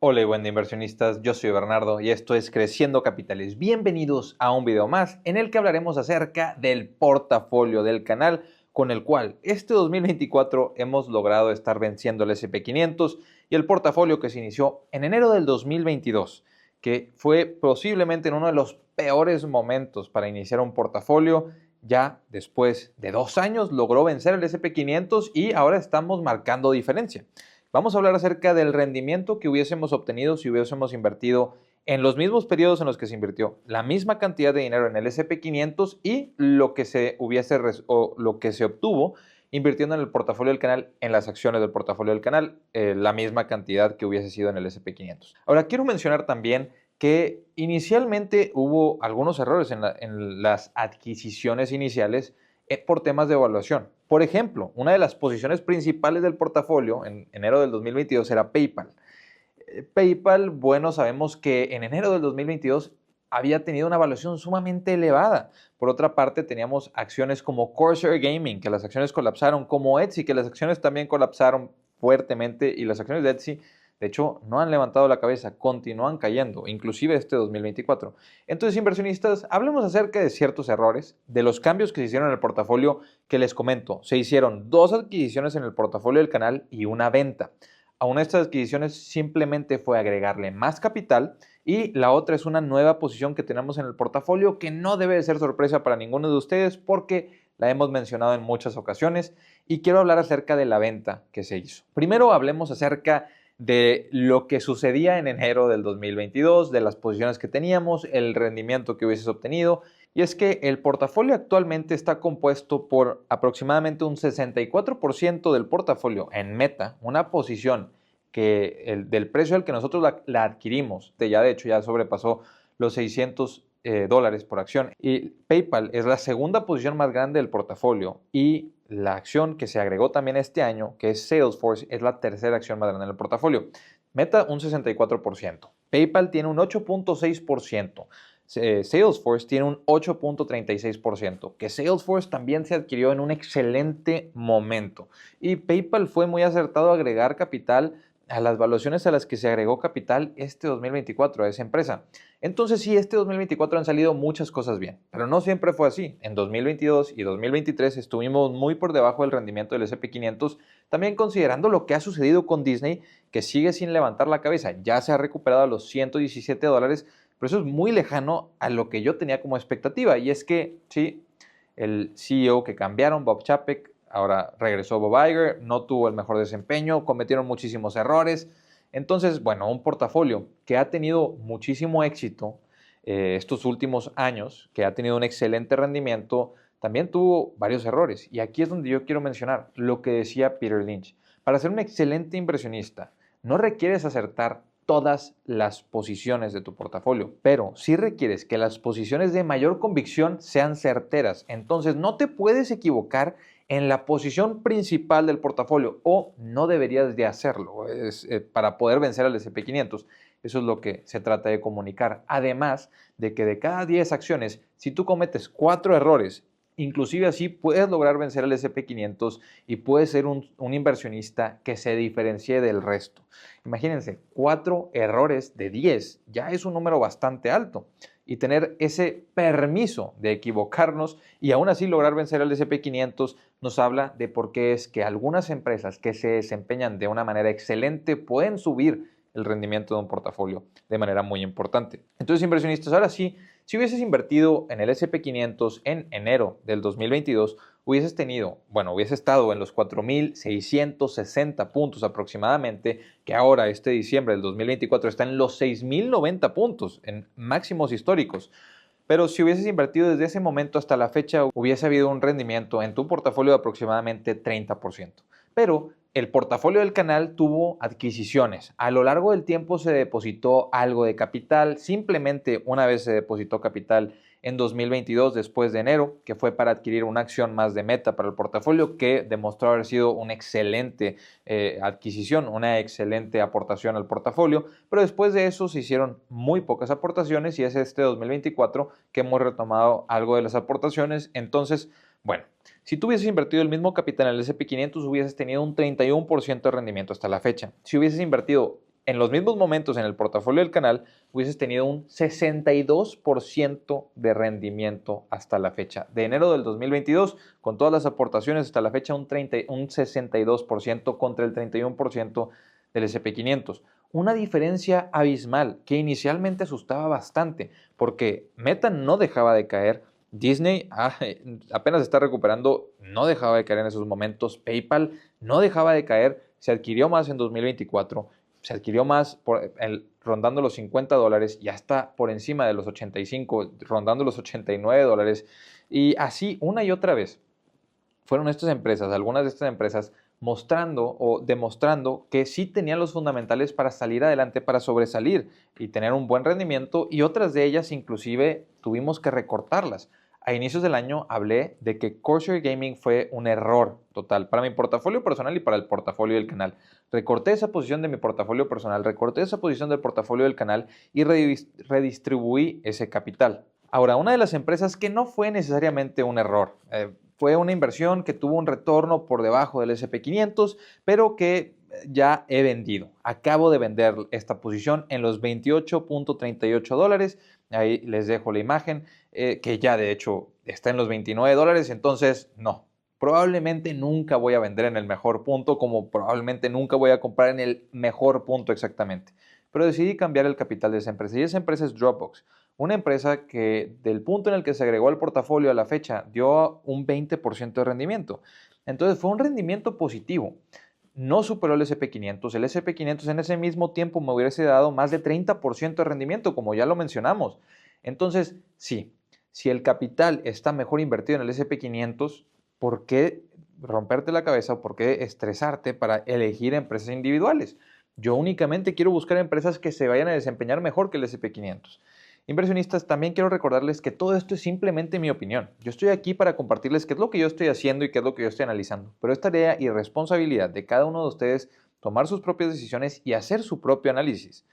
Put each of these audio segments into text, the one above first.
Hola y buen día inversionistas, yo soy Bernardo y esto es Creciendo Capitales. Bienvenidos a un video más en el que hablaremos acerca del portafolio del canal con el cual este 2024 hemos logrado estar venciendo el S&P 500 y el portafolio que se inició en enero del 2022, que fue posiblemente en uno de los peores momentos para iniciar un portafolio. Ya después de 2 años logró vencer el S&P 500 y ahora estamos marcando diferencia. Vamos a hablar acerca del rendimiento que hubiésemos obtenido si hubiésemos invertido en los mismos periodos en los que se invirtió la misma cantidad de dinero en el S&P 500 y lo que se obtuvo invirtiendo en el portafolio del canal, en las acciones del portafolio del canal, la misma cantidad que hubiese sido en el S&P 500. Ahora, quiero mencionar también que inicialmente hubo algunos errores en las adquisiciones iniciales por temas de evaluación. Por ejemplo, una de las posiciones principales del portafolio en enero del 2022 era PayPal. PayPal, bueno, sabemos que en enero del 2022 había tenido una evaluación sumamente elevada. Por otra parte, teníamos acciones como Corsair Gaming, que las acciones colapsaron, como Etsy, que las acciones también colapsaron fuertemente, y las acciones de Etsy, de hecho, no han levantado la cabeza, continúan cayendo, inclusive este 2024. Entonces, inversionistas, hablemos acerca de ciertos errores, de los cambios que se hicieron en el portafolio que les comento. Se hicieron 2 adquisiciones en el portafolio del canal y una venta. A una de estas adquisiciones simplemente fue agregarle más capital y la otra es una nueva posición que tenemos en el portafolio que no debe de ser sorpresa para ninguno de ustedes porque la hemos mencionado en muchas ocasiones y quiero hablar acerca de la venta que se hizo. Primero hablemos acerca de lo que sucedía en enero del 2022, de las posiciones que teníamos, el rendimiento que hubieses obtenido. Y es que el portafolio actualmente está compuesto por aproximadamente un 64% del portafolio en Meta, una posición que del precio al que nosotros la adquirimos, ya de hecho ya sobrepasó los $600 por acción. Y PayPal es la segunda posición más grande del portafolio y la acción que se agregó también este año, que es Salesforce, es la tercera acción más grande del portafolio. Meta un 64%, PayPal tiene un 8.6%. Salesforce tiene un 8.36%, que Salesforce también se adquirió en un excelente momento. Y PayPal fue muy acertado a agregar capital a las valuaciones a las que se agregó capital este 2024 a esa empresa. Entonces sí, este 2024 han salido muchas cosas bien, pero no siempre fue así. En 2022 y 2023 estuvimos muy por debajo del rendimiento del S&P 500, también considerando lo que ha sucedido con Disney, que sigue sin levantar la cabeza. Ya se ha recuperado a los $117, pero eso es muy lejano a lo que yo tenía como expectativa. Y es que, sí, el CEO que cambiaron, Bob Chapek, ahora regresó Bob Iger, no tuvo el mejor desempeño, cometieron muchísimos errores. Entonces, bueno, un portafolio que ha tenido muchísimo éxito estos últimos años, que ha tenido un excelente rendimiento, también tuvo varios errores. Y aquí es donde yo quiero mencionar lo que decía Peter Lynch. Para ser un excelente inversionista, no requieres acertar todas las posiciones de tu portafolio, pero sí requieres que las posiciones de mayor convicción sean certeras. Entonces no te puedes equivocar en la posición principal del portafolio o no deberías de hacerlo para poder vencer al S&P 500. Eso es lo que se trata de comunicar. Además de que de cada 10 acciones, si tú cometes 4 errores, inclusive así puedes lograr vencer al S&P 500 y puedes ser un inversionista que se diferencie del resto. Imagínense, 4 errores de 10 ya es un número bastante alto. Y tener ese permiso de equivocarnos y aún así lograr vencer al S&P 500 nos habla de por qué es que algunas empresas que se desempeñan de una manera excelente pueden subir el rendimiento de un portafolio de manera muy importante. Entonces, inversionistas, ahora sí, si hubieses invertido en el S&P 500 en enero del 2022, hubieses estado en los 4.660 puntos aproximadamente, que ahora este diciembre del 2024 está en los 6.090 puntos, en máximos históricos. Pero si hubieses invertido desde ese momento hasta la fecha, hubiese habido un rendimiento en tu portafolio de aproximadamente 30%. Pero el portafolio del canal tuvo adquisiciones. A lo largo del tiempo se depositó algo de capital. Simplemente una vez se depositó capital en 2022 después de enero, que fue para adquirir una acción más de Meta para el portafolio, que demostró haber sido una excelente adquisición, una excelente aportación al portafolio, pero después de eso se hicieron muy pocas aportaciones y es este 2024 que hemos retomado algo de las aportaciones. Entonces, bueno, si tú hubieses invertido el mismo capital en el S&P 500 hubieses tenido un 31% de rendimiento hasta la fecha. Si hubieses invertido en los mismos momentos en el portafolio del canal hubieses tenido un 62% de rendimiento hasta la fecha. De enero del 2022, con todas las aportaciones hasta la fecha, un 62% contra el 31% del S&P 500. Una diferencia abismal que inicialmente asustaba bastante porque Meta no dejaba de caer, Disney apenas está recuperando, no dejaba de caer en esos momentos, PayPal no dejaba de caer, se adquirió más en 2024, se adquirió más rondando los $50, ya está por encima de los 85, rondando los $89, y así una y otra vez fueron estas empresas, algunas de estas empresas, mostrando o demostrando que sí tenían los fundamentales para salir adelante, para sobresalir y tener un buen rendimiento, y otras de ellas inclusive tuvimos que recortarlas. A inicios del año hablé de que Corsair Gaming fue un error total para mi portafolio personal y para el portafolio del canal. Recorté esa posición de mi portafolio personal, recorté esa posición del portafolio del canal y redistribuí ese capital. Ahora, una de las empresas que no fue necesariamente un error, fue una inversión que tuvo un retorno por debajo del S&P 500, pero que ya he vendido. Acabo de vender esta posición en los $28.38. Ahí les dejo la imagen, que ya de hecho está en los $29. Entonces, no, probablemente nunca voy a vender en el mejor punto, como probablemente nunca voy a comprar en el mejor punto exactamente. Pero decidí cambiar el capital de esa empresa, y esa empresa es Dropbox. Una empresa que del punto en el que se agregó al portafolio a la fecha dio un 20% de rendimiento. Entonces fue un rendimiento positivo. No superó el S&P 500. El S&P 500 en ese mismo tiempo me hubiese dado más de 30% de rendimiento, como ya lo mencionamos. Entonces, sí, si el capital está mejor invertido en el S&P 500, ¿por qué romperte la cabeza o por qué estresarte para elegir empresas individuales? Yo únicamente quiero buscar empresas que se vayan a desempeñar mejor que el S&P 500. Inversionistas, también quiero recordarles que todo esto es simplemente mi opinión. Yo estoy aquí para compartirles qué es lo que yo estoy haciendo y qué es lo que yo estoy analizando. Pero es tarea y responsabilidad de cada uno de ustedes tomar sus propias decisiones y hacer su propio análisis.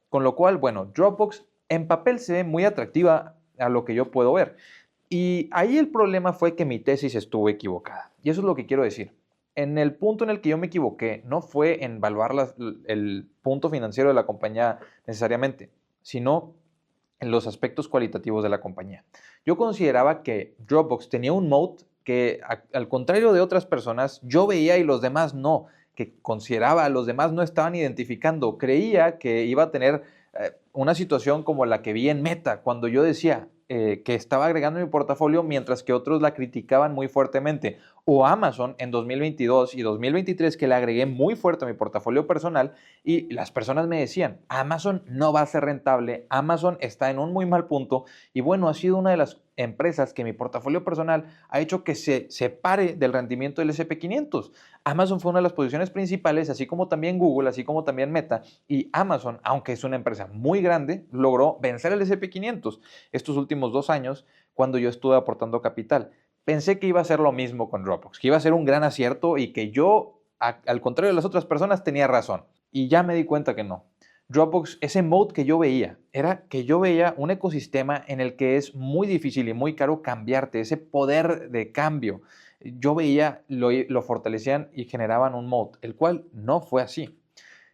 Con lo cual, bueno, Dropbox en papel se ve muy atractiva a lo que yo puedo ver. Y ahí el problema fue que mi tesis estuvo equivocada. Y eso es lo que quiero decir. En el punto en el que yo me equivoqué no fue en evaluar el punto financiero de la compañía necesariamente, sino en los aspectos cualitativos de la compañía. Yo consideraba que Dropbox tenía un moat que, al contrario de otras personas, yo veía y los demás no, que consideraba los demás no estaban identificando. Creía que iba a tener una situación como la que vi en Meta, cuando yo decía que estaba agregando mi portafolio mientras que otros la criticaban muy fuertemente. O Amazon en 2022 y 2023, que la agregué muy fuerte a mi portafolio personal, y las personas me decían, Amazon no va a ser rentable, Amazon está en un muy mal punto, y bueno, ha sido una de las empresas que mi portafolio personal ha hecho que se separe del rendimiento del S&P 500. Amazon fue una de las posiciones principales, así como también Google, así como también Meta, y Amazon, aunque es una empresa muy grande, logró vencer el S&P 500 estos últimos 2 años cuando yo estuve aportando capital. Pensé que iba a ser lo mismo con Dropbox, que iba a ser un gran acierto y que yo, al contrario de las otras personas, tenía razón. Y ya me di cuenta que no. Dropbox, ese moat que yo veía, era que yo veía un ecosistema en el que es muy difícil y muy caro cambiarte, ese poder de cambio. Yo veía, lo fortalecían y generaban un moat, el cual no fue así,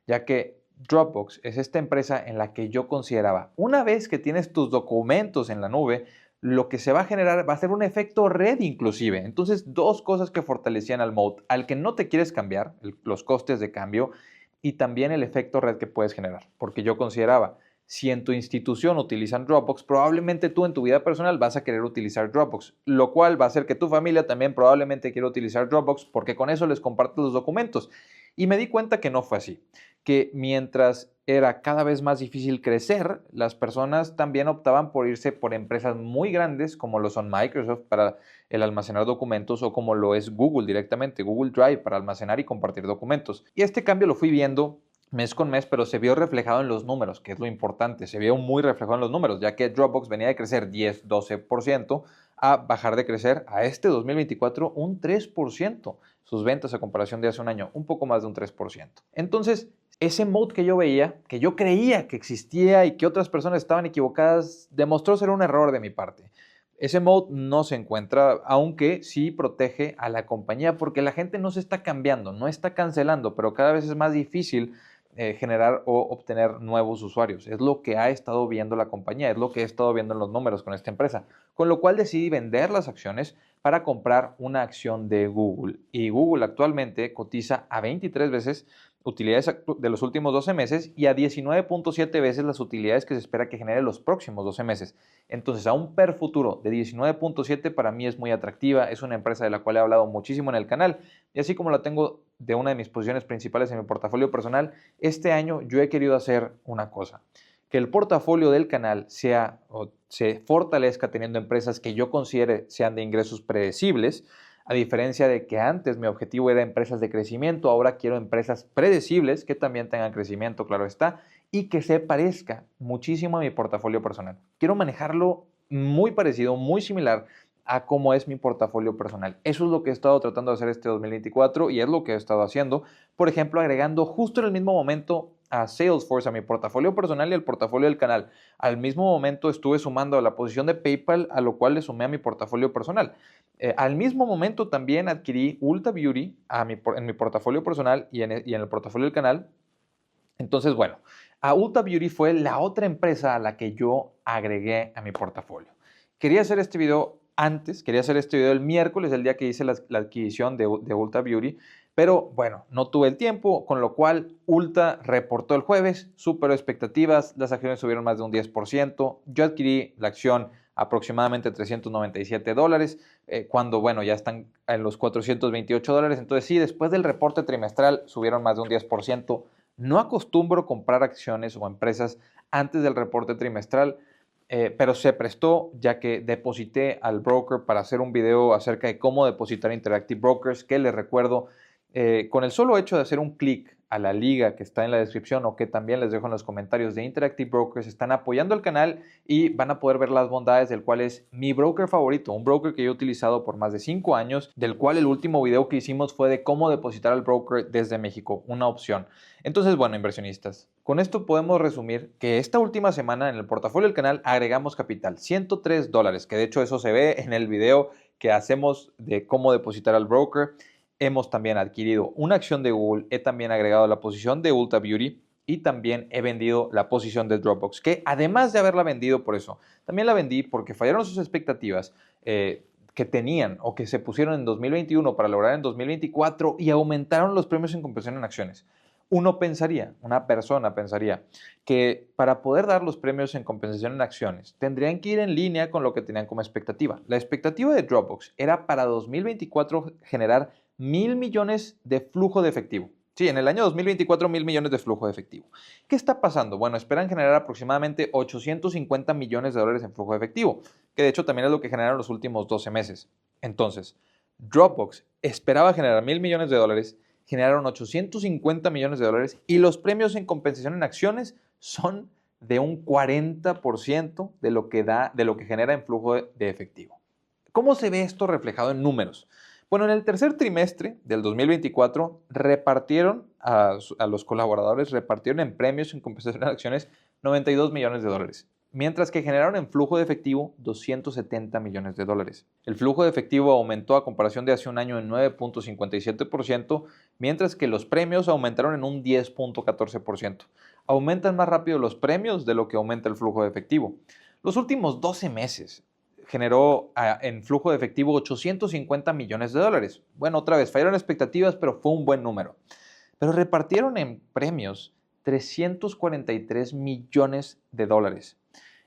ya que Dropbox es esta empresa en la que yo consideraba, una vez que tienes tus documentos en la nube, lo que se va a generar va a ser un efecto red inclusive. Entonces, dos cosas que fortalecían al moat, al que no te quieres cambiar, los costes de cambio, y también el efecto red que puedes generar. Porque yo consideraba, si en tu institución utilizan Dropbox, probablemente tú en tu vida personal vas a querer utilizar Dropbox, lo cual va a hacer que tu familia también probablemente quiera utilizar Dropbox porque con eso les compartes los documentos. Y me di cuenta que no fue así, que mientras era cada vez más difícil crecer, las personas también optaban por irse por empresas muy grandes como lo son Microsoft para el almacenar documentos o como lo es Google directamente, Google Drive para almacenar y compartir documentos. Y este cambio lo fui viendo mes con mes, pero se vio reflejado en los números, que es lo importante, se vio muy reflejado en los números, ya que Dropbox venía de crecer 10-12% a bajar de crecer a este 2024 un 3%, sus ventas a comparación de hace un año, un poco más de un 3%. Entonces, ese moat que yo veía, que yo creía que existía y que otras personas estaban equivocadas, demostró ser un error de mi parte. Ese moat no se encuentra, aunque sí protege a la compañía porque la gente no se está cambiando, no está cancelando, pero cada vez es más difícil generar o obtener nuevos usuarios. Es lo que ha estado viendo la compañía, es lo que he estado viendo en los números con esta empresa. Con lo cual decidí vender las acciones para comprar una acción de Google. Y Google actualmente cotiza a 23 veces utilidades de los últimos 12 meses y a 19.7 veces las utilidades que se espera que genere los próximos 12 meses. Entonces, a un PER futuro de 19.7 para mí es muy atractiva. Es una empresa de la cual he hablado muchísimo en el canal. Y así como la tengo de una de mis posiciones principales en mi portafolio personal, este año yo he querido hacer una cosa. Que el portafolio del canal sea o se fortalezca teniendo empresas que yo considere sean de ingresos predecibles, a diferencia de que antes mi objetivo era empresas de crecimiento, ahora quiero empresas predecibles que también tengan crecimiento, claro está, y que se parezca muchísimo a mi portafolio personal. Quiero manejarlo muy parecido, muy similar a cómo es mi portafolio personal. Eso es lo que he estado tratando de hacer este 2024 y es lo que he estado haciendo. Por ejemplo, agregando justo en el mismo momento a Salesforce, a mi portafolio personal y al portafolio del canal. Al mismo momento estuve sumando a la posición de PayPal, a lo cual le sumé a mi portafolio personal. Al mismo momento también adquirí Ulta Beauty en mi portafolio personal y en el portafolio del canal. Entonces, bueno, a Ulta Beauty fue la otra empresa a la que yo agregué a mi portafolio. Quería hacer este video antes, quería hacer este video el miércoles, el día que hice la adquisición de Ulta Beauty, pero bueno, no tuve el tiempo, con lo cual Ulta reportó el jueves, superó expectativas, las acciones subieron más de un 10%, yo adquirí la acción aproximadamente $397, cuando bueno, ya están en los $428, entonces sí, después del reporte trimestral subieron más de un 10%. No acostumbro comprar acciones o empresas antes del reporte trimestral, pero se prestó ya que deposité al broker para hacer un video acerca de cómo depositar Interactive Brokers, que les recuerdo, con el solo hecho de hacer un clic a la liga que está en la descripción o que también les dejo en los comentarios de Interactive Brokers, están apoyando el canal y van a poder ver las bondades del cual es mi broker favorito, un broker que yo he utilizado por más de 5 años, del cual el último video que hicimos fue de cómo depositar al broker desde México, una opción. Entonces, bueno, inversionistas, con esto podemos resumir que esta última semana en el portafolio del canal agregamos capital, $103, que de hecho eso se ve en el video que hacemos de cómo depositar al broker. Hemos también adquirido una acción de Google, he también agregado la posición de Ulta Beauty y también he vendido la posición de Dropbox, que además de haberla vendido por eso, también la vendí porque fallaron sus expectativas que tenían o que se pusieron en 2021 para lograr en 2024 y aumentaron los premios en compensación en acciones. Una persona pensaría que para poder dar los premios en compensación en acciones tendrían que ir en línea con lo que tenían como expectativa. La expectativa de Dropbox era para 2024 generar 1,000 millones de flujo de efectivo. Sí, en el año 2024, 1,000 millones de flujo de efectivo. ¿Qué está pasando? Bueno, esperan generar aproximadamente $850 millones en flujo de efectivo, que de hecho también es lo que generaron los últimos 12 meses. Entonces, Dropbox esperaba generar 1,000 millones de dólares, generaron $850 millones y los premios en compensación en acciones son de un 40% de lo que genera en flujo de efectivo. ¿Cómo se ve esto reflejado en números? Bueno, en el tercer trimestre del 2024 repartieron a los colaboradores, repartieron en premios en compensación en acciones $92 millones, mientras que generaron en flujo de efectivo $270 millones. El flujo de efectivo aumentó a comparación de hace un año en 9.57%, mientras que los premios aumentaron en un 10.14%. Aumentan más rápido los premios de lo que aumenta el flujo de efectivo. Los últimos 12 meses generó en flujo de efectivo $850 millones. Bueno, otra vez, fallaron expectativas, pero fue un buen número. Pero repartieron en premios $343 millones.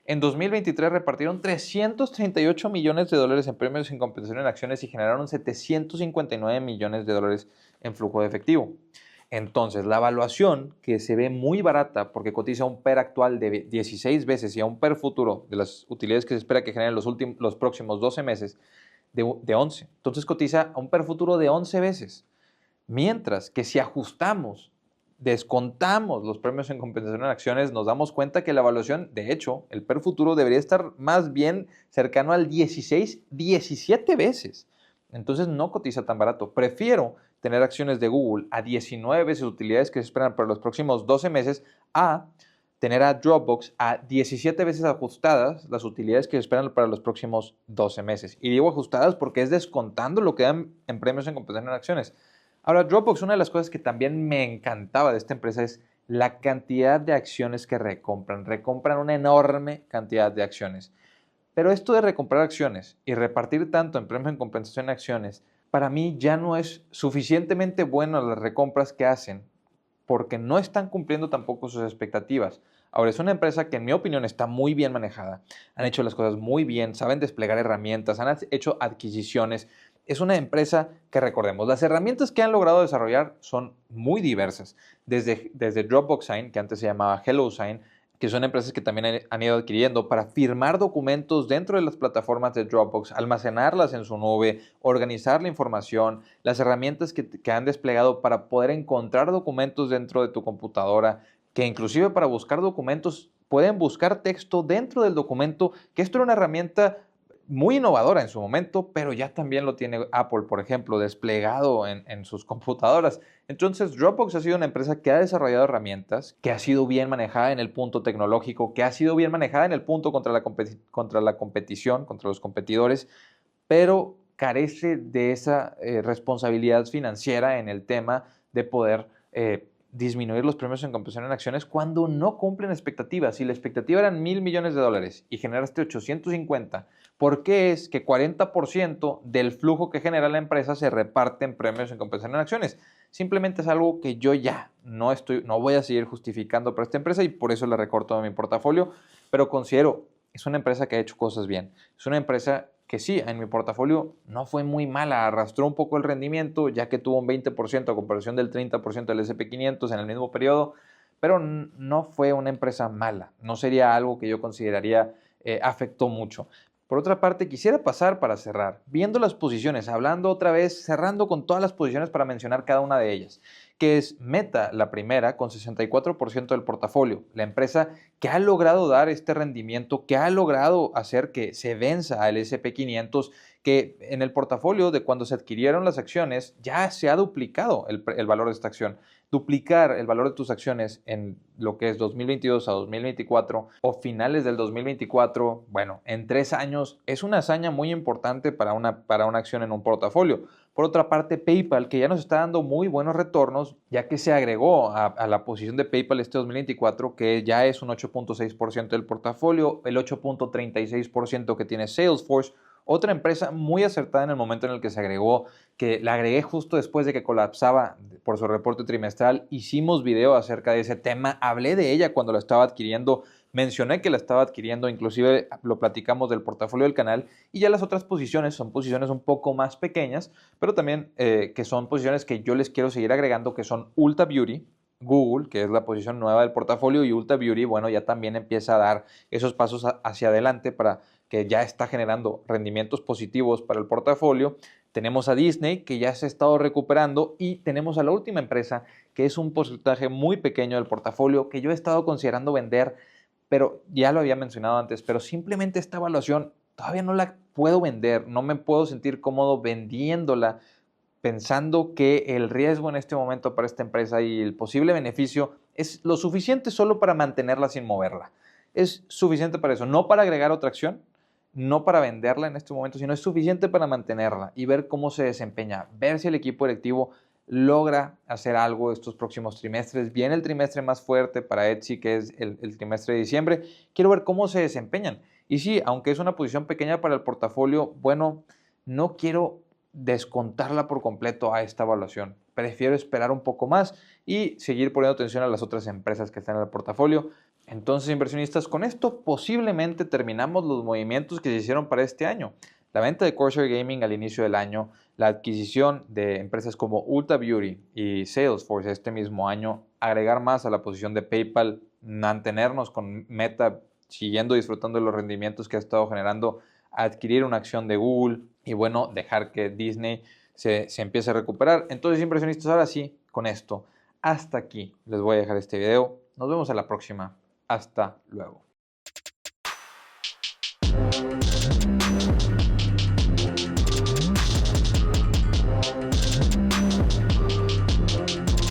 En 2023 repartieron $338 millones en premios en compensación en acciones y generaron $759 millones en flujo de efectivo. Entonces, la evaluación, que se ve muy barata porque cotiza a un PER actual de 16 veces y a un PER futuro de las utilidades que se espera que generen los próximos 12 meses de 11. Entonces, cotiza a un PER futuro de 11 veces. Mientras que si ajustamos, descontamos los premios en compensación en acciones, nos damos cuenta que la evaluación, de hecho, el PER futuro debería estar más bien cercano al 16, 17 veces. Entonces, no cotiza tan barato. Prefiero tener acciones de Google a 19 veces utilidades que se esperan para los próximos 12 meses a tener a Dropbox a 17 veces ajustadas las utilidades que se esperan para los próximos 12 meses. Y digo ajustadas porque es descontando lo que dan en premios en compensación en acciones. Ahora, Dropbox, una de las cosas que también me encantaba de esta empresa es la cantidad de acciones que recompran una enorme cantidad de acciones. Pero esto de recomprar acciones y repartir tanto en premios en compensación en acciones, para mí ya no es suficientemente bueno las recompras que hacen porque no están cumpliendo tampoco sus expectativas. Ahora, es una empresa que en mi opinión está muy bien manejada, han hecho las cosas muy bien, saben desplegar herramientas, han hecho adquisiciones. Es una empresa que, recordemos, las herramientas que han logrado desarrollar son muy diversas, desde Dropbox Sign, que antes se llamaba HelloSign, que son empresas que también han ido adquiriendo para firmar documentos dentro de las plataformas de Dropbox, almacenarlas en su nube, organizar la información, las herramientas que han desplegado para poder encontrar documentos dentro de tu computadora, que inclusive para buscar documentos pueden buscar texto dentro del documento, que esto era una herramienta muy innovadora en su momento, pero ya también lo tiene Apple, por ejemplo, desplegado en sus computadoras. Entonces, Dropbox ha sido una empresa que ha desarrollado herramientas, que ha sido bien manejada en el punto tecnológico, que ha sido bien manejada en el punto contra la competición, contra los competidores, pero carece de esa responsabilidad financiera en el tema de poder disminuir los premios en compensación en acciones cuando no cumplen expectativas. Si la expectativa eran $1,000 millones y generaste 850, ¿por qué es que 40% del flujo que genera la empresa se reparte en premios en compensación en acciones? Simplemente es algo que yo ya no voy a seguir justificando para esta empresa y por eso la recorto de mi portafolio, pero considero, es una empresa que ha hecho cosas bien. Es una empresa que sí, en mi portafolio no fue muy mala, arrastró un poco el rendimiento, ya que tuvo un 20% a comparación del 30% del S&P 500 en el mismo periodo, pero no fue una empresa mala, no sería algo que yo consideraría afectó mucho. Por otra parte, quisiera pasar para cerrar, viendo las posiciones, hablando otra vez, cerrando con todas las posiciones para mencionar cada una de ellas, que es Meta, la primera, con 64% del portafolio, la empresa que ha logrado dar este rendimiento, que ha logrado hacer que se venza al S&P 500, que en el portafolio de cuando se adquirieron las acciones ya se ha duplicado el valor de esta acción. Duplicar el valor de tus acciones en lo que es 2022 a 2024 o finales del 2024, bueno, en 3 años es una hazaña muy importante para una acción en un portafolio. Por otra parte, PayPal, que ya nos está dando muy buenos retornos, ya que se agregó a la posición de PayPal este 2024, que ya es un 8.6% del portafolio, el 8.36% que tiene Salesforce, otra empresa muy acertada en el momento en el que se agregó, que la agregué justo después de que colapsaba por su reporte trimestral. Hicimos video acerca de ese tema, hablé de ella cuando la estaba adquiriendo, mencioné que la estaba adquiriendo, inclusive lo platicamos del portafolio del canal, y ya las otras posiciones son posiciones un poco más pequeñas, pero también que son posiciones que yo les quiero seguir agregando, que son Ulta Beauty, Google, que es la posición nueva del portafolio, y Ulta Beauty, bueno, ya también empieza a dar esos pasos hacia adelante para que ya está generando rendimientos positivos para el portafolio. Tenemos a Disney, que ya se ha estado recuperando, y tenemos a la última empresa, que es un porcentaje muy pequeño del portafolio, que yo he estado considerando vender, pero ya lo había mencionado antes, pero simplemente esta evaluación todavía no la puedo vender, no me puedo sentir cómodo vendiéndola, pensando que el riesgo en este momento para esta empresa y el posible beneficio es lo suficiente solo para mantenerla sin moverla. Es suficiente para eso, no para agregar otra acción, no para venderla en este momento, sino es suficiente para mantenerla y ver cómo se desempeña, ver si el equipo directivo logra hacer algo estos próximos trimestres. Viene el trimestre más fuerte para Etsy, que es el trimestre de diciembre. Quiero ver cómo se desempeñan. Y sí, aunque es una posición pequeña para el portafolio, bueno, no quiero descontarla por completo a esta evaluación. Prefiero esperar un poco más y seguir poniendo atención a las otras empresas que están en el portafolio. Entonces, inversionistas, con esto posiblemente terminamos los movimientos que se hicieron para este año. La venta de Corsair Gaming al inicio del año, la adquisición de empresas como Ulta Beauty y Salesforce este mismo año, agregar más a la posición de PayPal, mantenernos con Meta siguiendo disfrutando de los rendimientos que ha estado generando, adquirir una acción de Google y bueno, dejar que Disney se empiece a recuperar. Entonces, inversionistas, ahora sí, con esto, hasta aquí les voy a dejar este video. Nos vemos a la próxima. Hasta luego.